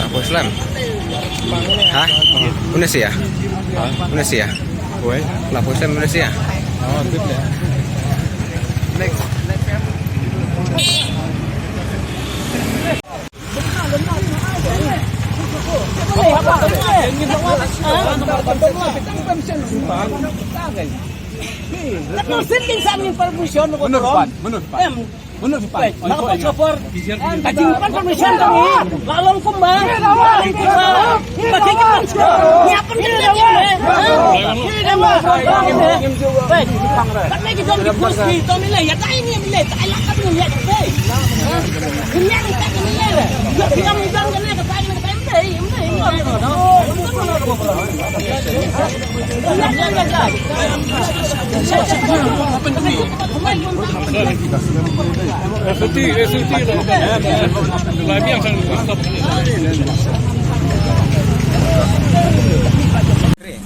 Apa Islam? Hah? Indonesia? Indonesia? Oi. Lapor Islam Indonesia? Oh, good ya. Next. Menurut Pak. Dapat sopor, kajingkan permission kami, lalong kumbang, bagi kita nyiapin kita kan lagi dong di kursi, Tommy lah, ya tak ini milih, tak elak kan milih, ini yang tak milih, bilang kan kena kata ini kata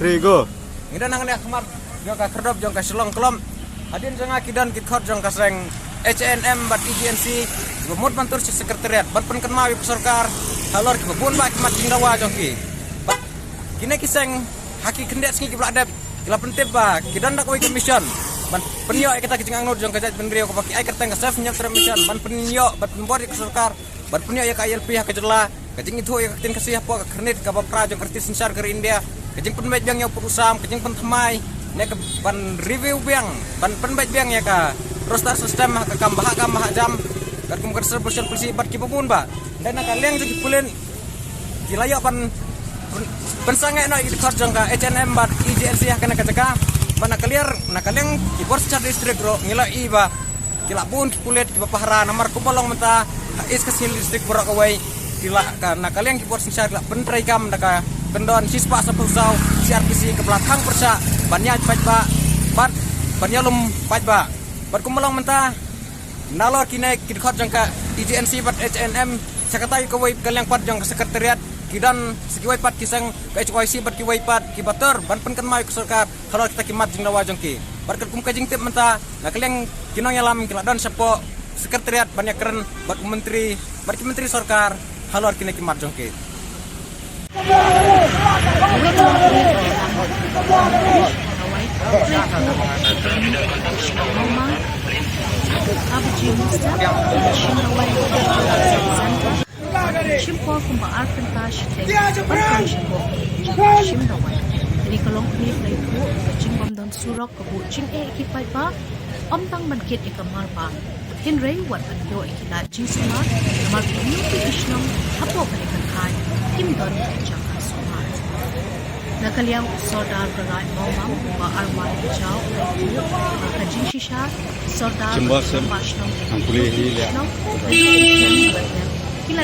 Rigo. Ngidan nang nek kemar jong ka kerdop jong ka selong kelom. Hadin jong akidan kit khot jong ka sreng HNM bat agency gumut bantur si sekretariat bat pen kenmawi pesorkar halor ke bun ba kemat jingdawa jong ki. Bat kine kiseng haki kendet singi kibladep kila pentep ba kidan dak oi commission. Ban penyo kita kicing angnur jong ka jat pendrio ko paki ai kerteng ka sef nyap mission ban penyo bat pembor ke pesorkar bat penyo ya ka ILP ha ka jela kajing itu ya tin kasih apa ka kernet ka bapra jong kertis sensar ke India kajing penbait biang ya perusam kajing pentemai nek ban review biang ban penbait biang ya ka roster sistem ka kambah jam kat kum serbusan polisi bat ki pun ba dan nak leng jadi pulen kilaya pan pensangai no ikut jong ka HNM bat agency ya kana kajaka mana clear nak leng ki bor secara distrik ro ngila i ba kila pun ki pulet ki pahara nomor kubolong menta is kasil distrik borak away kila ka nak leng ki bor secara pentrai kam daka kendon sispa sapusau CRPC ke belakang persa banyak pajba bat banyalum pajba bat kumalong menta nalor kine kidkhot jangka agency bat HNM sakatai ko way kalyang pat jang sekretariat kidan sekiway pat kisang KHYC bat kiway pat kibater ban penkan mai keserkar kalau kita kimat jing dawa jangki bat kum kajing tip menta nakalyang kinong yalam kiladon sapo sekretariat banyak keren bat menteri bat menteri sarkar halor kine kimat jangki Simpol kumbaar pentas Shimdawai Di kolong ni playku Jing bamdan surok kebu Jing ekipai pa Omtang mankit ikamar pa Hinray wat ando ikila Jing sumat Namar community isnong Hapo balikan kai Kimdon jangka sumat Nakaliang Sordar Garai Momang Ba Arman Hijau Kajing Shisha Sordar Jimbasan Pashnong Ang kulihi Kila